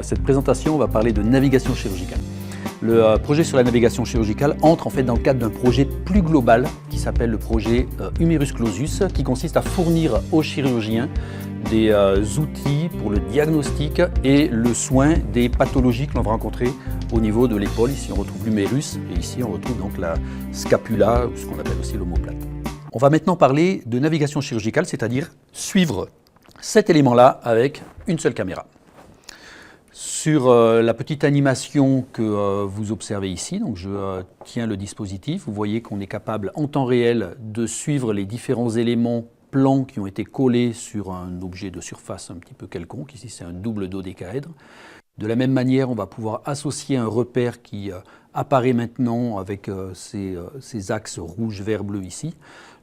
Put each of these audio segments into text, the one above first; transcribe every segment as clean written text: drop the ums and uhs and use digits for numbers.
cette présentation, on va parler de navigation chirurgicale. Le projet sur la navigation chirurgicale entre en fait dans le cadre d'un projet plus global qui s'appelle le projet Humerus Clausus, qui consiste à fournir aux chirurgiens des outils pour le diagnostic et le soin des pathologies que l'on va rencontrer au niveau de l'épaule. Ici on retrouve l'humérus et ici on retrouve donc la scapula, ou ce qu'on appelle aussi l'omoplate. On va maintenant parler de navigation chirurgicale, c'est-à-dire suivre cet élément-là avec une seule caméra. Sur la petite animation que vous observez ici, donc je tiens le dispositif, vous voyez qu'on est capable en temps réel de suivre les différents éléments plans qui ont été collés sur un objet de surface un petit peu quelconque. Ici c'est un double dodécaèdre. De la même manière, on va pouvoir associer un repère qui apparaît maintenant avec ces axes rouge, vert, bleu ici.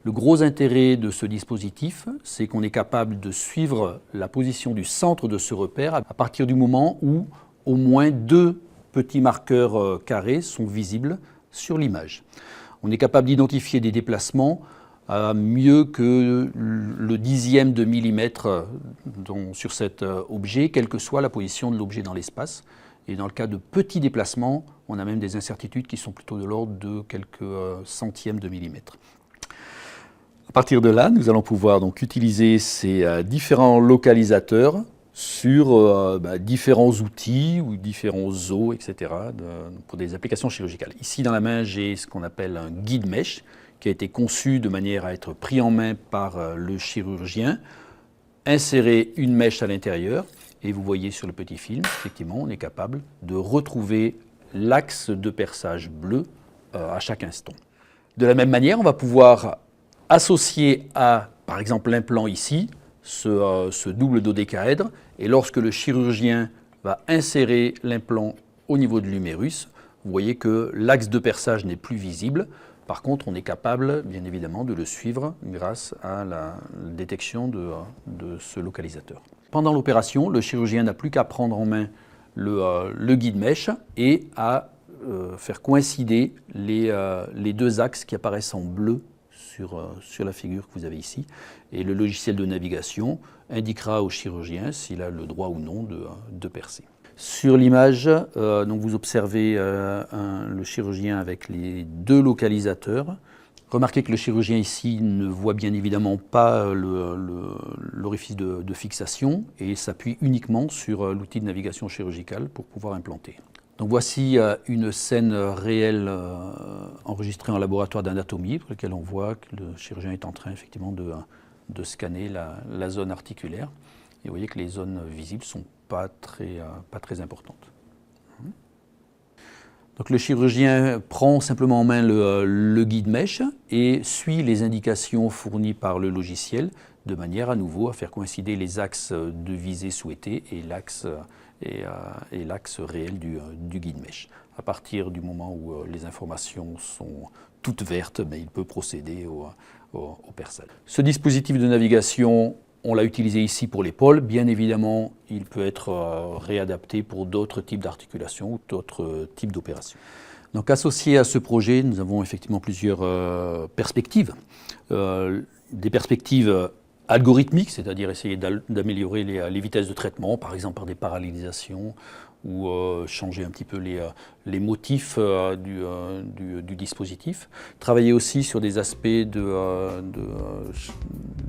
Le gros intérêt de ce dispositif, c'est qu'on est capable de suivre la position du centre de ce repère à partir du moment où au moins deux petits marqueurs carrés sont visibles sur l'image. On est capable d'identifier des déplacements à mieux que le dixième de millimètre sur cet objet, quelle que soit la position de l'objet dans l'espace. Et dans le cas de petits déplacements, on a même des incertitudes qui sont plutôt de l'ordre de quelques centièmes de millimètre. À partir de là, nous allons pouvoir donc utiliser ces différents localisateurs sur différents outils ou différents os, etc. pour des applications chirurgicales. Ici dans la main, j'ai ce qu'on appelle un guide mèche qui a été conçu de manière à être pris en main par le chirurgien, insérer une mèche à l'intérieur et vous voyez sur le petit film, effectivement, on est capable de retrouver l'axe de perçage bleu à chaque instant. De la même manière, on va pouvoir associé à, par exemple, l'implant ici, ce double dodécaèdre, et lorsque le chirurgien va insérer l'implant au niveau de l'humérus, vous voyez que l'axe de perçage n'est plus visible. Par contre, on est capable, bien évidemment, de le suivre grâce à la détection de ce localisateur. Pendant l'opération, le chirurgien n'a plus qu'à prendre en main le guide mèche et à faire coïncider les deux axes qui apparaissent en bleu sur la figure que vous avez ici. Et le logiciel de navigation indiquera au chirurgien s'il a le droit ou non de percer. Sur l'image, donc vous observez le chirurgien avec les deux localisateurs. Remarquez que le chirurgien ici ne voit bien évidemment pas l'orifice de fixation et s'appuie uniquement sur l'outil de navigation chirurgicale pour pouvoir implanter. Donc voici une scène réelle enregistrée en laboratoire d'anatomie pour laquelle on voit que le chirurgien est en train effectivement de scanner la zone articulaire. Et vous voyez que les zones visibles ne sont pas très importantes. Donc le chirurgien prend simplement en main le guide mèche et suit les indications fournies par le logiciel de manière à nouveau à faire coïncider les axes de visée souhaités et l'axe réel du guide mèche. À partir du moment où les informations sont toutes vertes, il peut procéder au perçage. Ce dispositif de navigation, on l'a utilisé ici pour l'épaule. Bien évidemment, il peut être réadapté pour d'autres types d'articulations ou d'autres types d'opérations. Donc associé à ce projet, nous avons effectivement plusieurs perspectives. Des perspectives algorithmiques, c'est-à-dire essayer d'améliorer les vitesses de traitement, par exemple par des parallélisations, ou changer un petit peu les motifs du dispositif. Travailler aussi sur des aspects de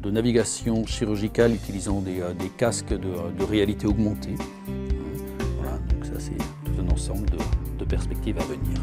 navigation chirurgicale utilisant des casques de réalité augmentée. Voilà, donc ça c'est tout un ensemble de perspectives à venir.